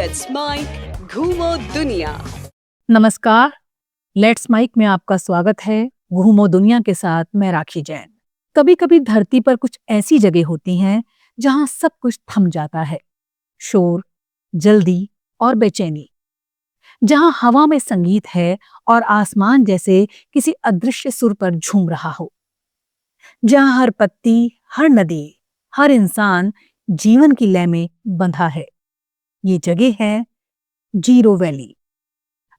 Let's mic घूमो दुनिया। नमस्कार, लेट्स माइक में आपका स्वागत है। घूमो दुनिया के साथ मैं राखी जैन। कभी कभी धरती पर कुछ ऐसी जगह होती हैं जहां सब कुछ थम जाता है। शोर, जल्दी और बेचैनी। जहां हवा में संगीत है और आसमान जैसे किसी अदृश्य सुर पर झूम रहा हो। जहां हर पत्ती, हर नदी, हर इंसान जीवन की लय में बंधा है। ये जगह है जीरो वैली,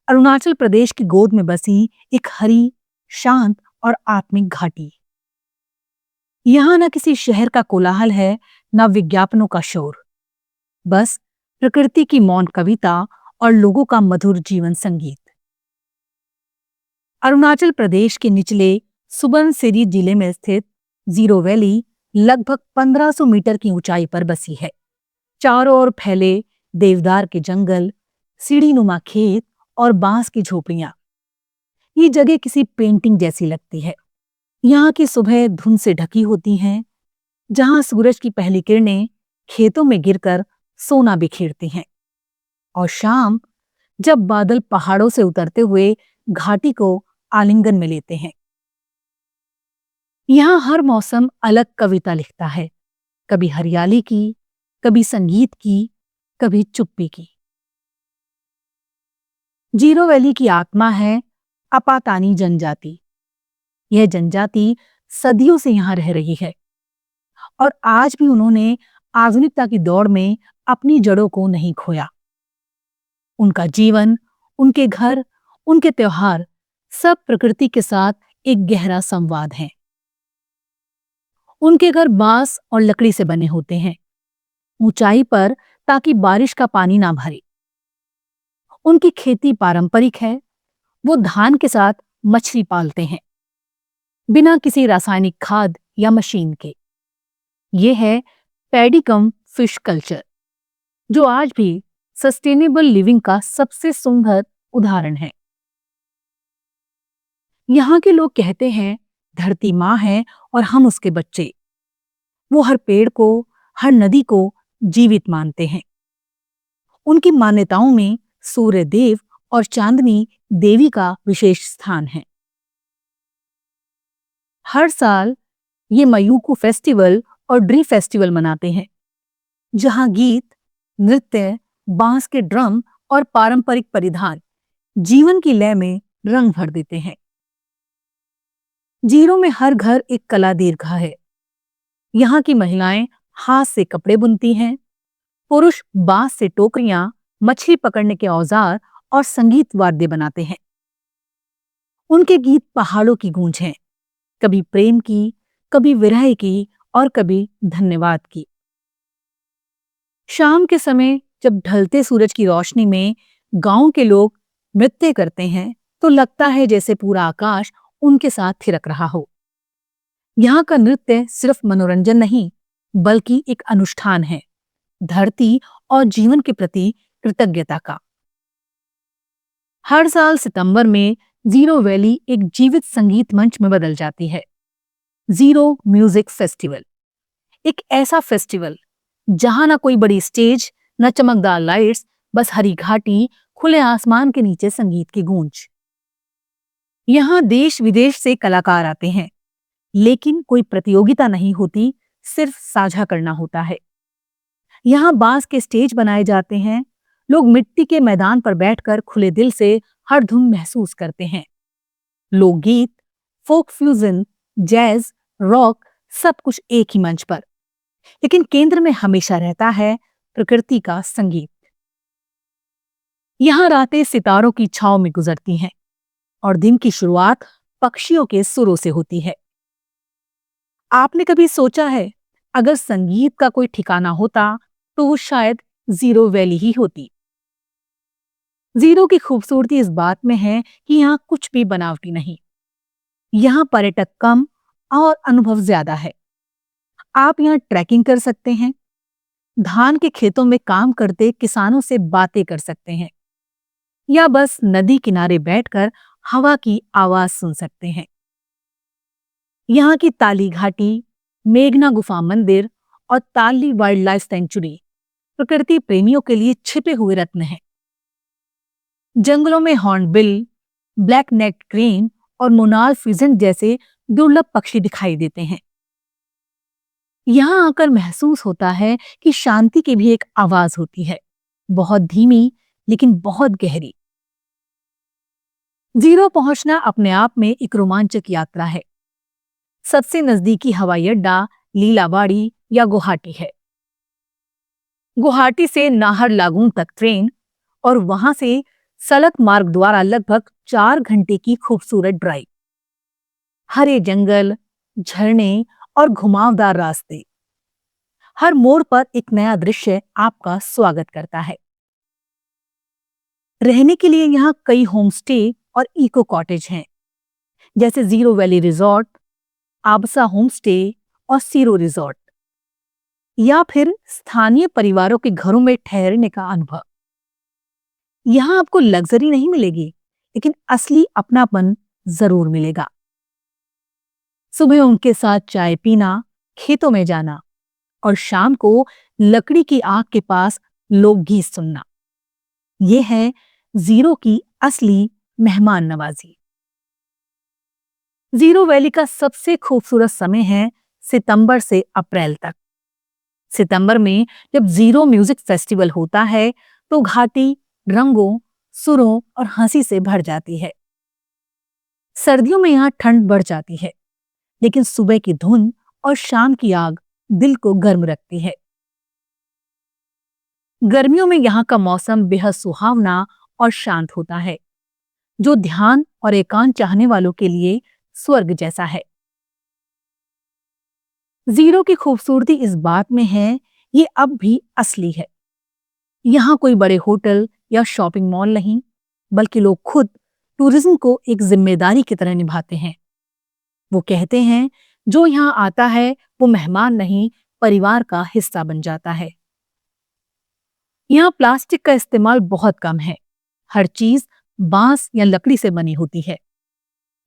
अरुणाचल प्रदेश की गोद में बसी एक हरी, शांत और आत्मिक घाटी। यहां न किसी शहर का कोलाहल है, न विज्ञापनों का शोर। बस प्रकृति की मौन कविता और लोगों का मधुर जीवन संगीत। अरुणाचल प्रदेश के निचले सुबनसिरी जिले में स्थित जीरो वैली लगभग 1500 मीटर की ऊंचाई पर बसी है। चारों ओर फैले देवदार के जंगल, सीढ़ीनुमा खेत और बांस की झोपड़ियां। ये जगह किसी पेंटिंग जैसी लगती है। यहाँ की सुबह धुंध से ढकी होती हैं, जहां सूरज की पहली किरणें खेतों में गिरकर सोना बिखेरती हैं, और शाम जब बादल पहाड़ों से उतरते हुए घाटी को आलिंगन में लेते हैं। यहाँ हर मौसम अलग कविता लिखता है, कभी हरियाली की, कभी संगीत की, कभी चुप्पी की। जीरो वैली की आत्मा है अपातानी जनजाति। यह जनजाति सदियों से यहाँ रह रही है और आज भी उन्होंने आधुनिकता की दौड़ में अपनी जड़ों को नहीं खोया। उनका जीवन, उनके घर, उनके त्योहार सब प्रकृति के साथ एक गहरा संवाद है। उनके घर बांस और लकड़ी से बने होते हैं, ऊंचाई पर, ताकि बारिश का पानी ना भरे। उनकी खेती पारंपरिक है। वो धान के साथ मछली पालते हैं, बिना किसी रासायनिक खाद या मशीन के। ये है पैडी कम फिश कल्चर, जो आज भी सस्टेनेबल लिविंग का सबसे सुंदर उदाहरण है। यहाँ के लोग कहते हैं, धरती माँ है और हम उसके बच्चे। वो हर पेड़ को, हर नदी को जीवित मानते हैं। उनकी मान्यताओं में सूर्य देव और चांदनी देवी का विशेष स्थान है। हर साल ये मयूकू फेस्टिवल और ड्री फेस्टिवल मनाते हैं, जहां गीत, नृत्य, बांस के ड्रम और पारंपरिक परिधान जीवन की लय में रंग भर देते हैं। जीरो में हर घर एक कला दीर्घा है। यहाँ की महिलाएं हाथ से कपड़े बुनती हैं, पुरुष बांस से टोकरियां, मछली पकड़ने के औजार और संगीत वाद्य बनाते हैं। उनके गीत पहाड़ों की गूंज हैं, कभी प्रेम की, कभी विरह की और कभी धन्यवाद की। शाम के समय जब ढलते सूरज की रोशनी में गांव के लोग नृत्य करते हैं, तो लगता है जैसे पूरा आकाश उनके साथ थिरक रहा हो। यहाँ का नृत्य सिर्फ मनोरंजन नहीं, बल्कि एक अनुष्ठान है, धरती और जीवन के प्रति कृतज्ञता का। हर साल सितंबर में जीरो वैली एक जीवित संगीत मंच में बदल जाती है। जीरो म्यूजिक फेस्टिवल, एक ऐसा फेस्टिवल जहां ना कोई बड़ी स्टेज, न चमकदार लाइट्स, बस हरी घाटी, खुले आसमान के नीचे संगीत की गूंज। यहाँ देश विदेश से कलाकार आते हैं, लेकिन कोई प्रतियोगिता नहीं होती, सिर्फ साझा करना होता है। यहाँ बांस के स्टेज बनाए जाते हैं, लोग मिट्टी के मैदान पर बैठकर खुले दिल से हर धुन महसूस करते हैं। लोकगीत, फोक फ्यूजन, जैज, रॉक, सब कुछ एक ही मंच पर, लेकिन केंद्र में हमेशा रहता है प्रकृति का संगीत। यहाँ रातें सितारों की छांव में गुजरती हैं और दिन की शुरुआत पक्षियों के सुरों से होती है। आपने कभी सोचा है, अगर संगीत का कोई ठिकाना होता तो वो शायद जीरो वैली ही होती। जीरो की खूबसूरती इस बात में है कि यहाँ कुछ भी बनावटी नहीं। यहाँ पर्यटक कम और अनुभव ज्यादा है। आप यहाँ ट्रैकिंग कर सकते हैं, धान के खेतों में काम करते किसानों से बातें कर सकते हैं, या बस नदी किनारे बैठकर हवा की आवाज सुन सकते हैं। यहाँ की ताली घाटी, मेघना गुफा मंदिर और ताली वाइल्ड लाइफ सेंचुरी प्रकृति प्रेमियों के लिए छिपे हुए रत्न हैं। जंगलों में हॉर्नबिल, ब्लैक नेक्ड क्रेन और मोनाल फिजेंट जैसे दुर्लभ पक्षी दिखाई देते हैं। यहां आकर महसूस होता है कि शांति की भी एक आवाज होती है, बहुत धीमी लेकिन बहुत गहरी। जीरो पहुंचना अपने आप में एक रोमांचक यात्रा है। सबसे नजदीकी हवाई अड्डा लीलावाड़ी या गुवाहाटी है। गुवाहाटी से नाहरलागुन तक ट्रेन और वहां से सड़क मार्ग द्वारा लगभग 4 घंटे की खूबसूरत ड्राइव। हरे जंगल, झरने और घुमावदार रास्ते। हर मोड़ पर एक नया दृश्य आपका स्वागत करता है। रहने के लिए यहाँ कई होम स्टे और इको कॉटेज हैं, जैसे Ziro valley resort, Abasa home stay और सीरो रिजॉर्ट, या फिर स्थानीय परिवारों के घरों में ठहरने का अनुभव। यहां आपको लग्जरी नहीं मिलेगी, लेकिन असली अपनापन जरूर मिलेगा। सुबह उनके साथ चाय पीना, खेतों में जाना और शाम को लकड़ी की आग के पास लोकगीत सुनना, ये है जीरो की असली मेहमान नवाजी। जीरो वैली का सबसे खूबसूरत समय है सितंबर से अप्रैल तक। सितंबर में जब जीरो म्यूजिक फेस्टिवल होता है तो घाटी रंगों, सुरों और हंसी से भर जाती है। सर्दियों में यहाँ ठंड बढ़ जाती है, लेकिन सुबह की धुन और शाम की आग दिल को गर्म रखती है। गर्मियों में यहाँ का मौसम बेहद सुहावना और शांत होता है, जो ध्यान और एकांत चाहने वालों के लिए स्वर्ग जैसा है। जीरो की खूबसूरती इस बात में है, ये अब भी असली है। यहाँ कोई बड़े होटल या शॉपिंग मॉल नहीं, बल्कि लोग खुद टूरिज्म को एक जिम्मेदारी की तरह निभाते हैं। वो कहते हैं, जो यहाँ आता है वो मेहमान नहीं, परिवार का हिस्सा बन जाता है। यहाँ प्लास्टिक का इस्तेमाल बहुत कम है। हर चीज बांस या लकड़ी से बनी होती है।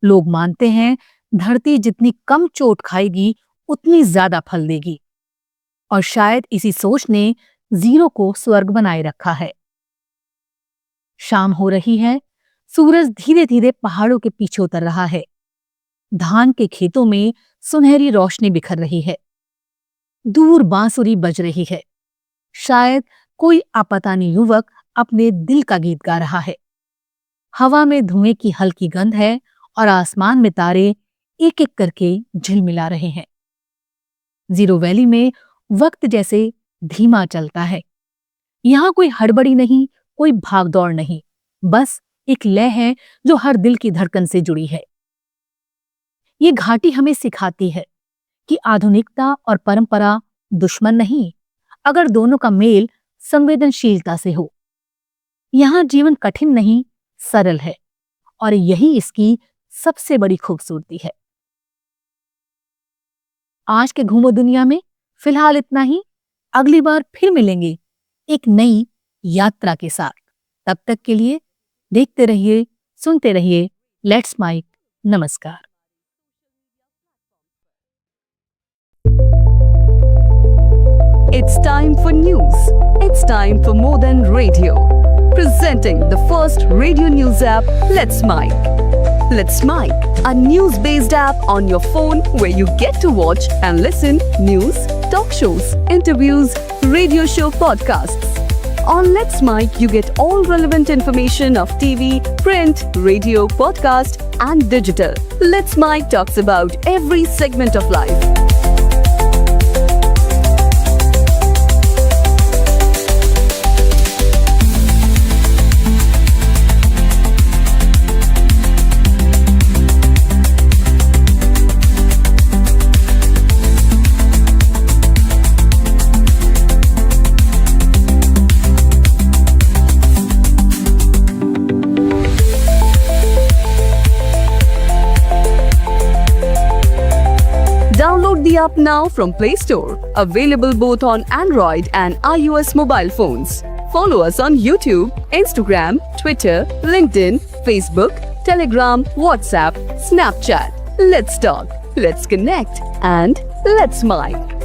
लोग मानते हैं, धरती जितनी कम चोट खाएगी उतनी ज्यादा फल देगी, और शायद इसी सोच ने जीरो को स्वर्ग बनाए रखा है। शाम हो रही है, सूरज धीरे धीरे पहाड़ों के पीछे उतर रहा है। धान के खेतों में सुनहरी रोशनी बिखर रही है। दूर बांसुरी बज रही है। शायद कोई आपतानी युवक अपने दिल का गीत गा रहा है। हवा में धुएं की हल्की गंध है और आसमान में तारे एक एक करके झिलमिला रहे हैं। जीरो वैली में वक्त जैसे धीमा चलता है। यहाँ कोई हड़बड़ी नहीं, कोई भागदौड़ नहीं, बस एक लय है जो हर दिल की धड़कन से जुड़ी है। ये घाटी हमें सिखाती है कि आधुनिकता और परंपरा दुश्मन नहीं, अगर दोनों का मेल संवेदनशीलता से हो। यहाँ जीवन कठिन नहीं, सरल है, और यही इसकी सबसे बड़ी खूबसूरती है। आज के घूमो दुनिया में फिलहाल इतना ही। अगली बार फिर मिलेंगे एक नई यात्रा के साथ। तब तक के लिए देखते रहिए, सुनते रहिए लेट्स माइक। नमस्कार। It's time for news. It's time for more than radio. Presenting the first radio news app, Let's Mike. Let's Mike, a news-based app on your phone where you get to watch and listen news, talk shows, interviews, radio show podcasts. On Let's Mike, you get all relevant information of TV, print, radio, podcast, and digital. Let's Mike talks about every segment of life. Download the app now from Play Store. Available both on Android and iOS mobile phones. Follow us on YouTube, Instagram, Twitter, LinkedIn, Facebook, Telegram, WhatsApp, Snapchat. Let's talk, let's connect, and let's Mike.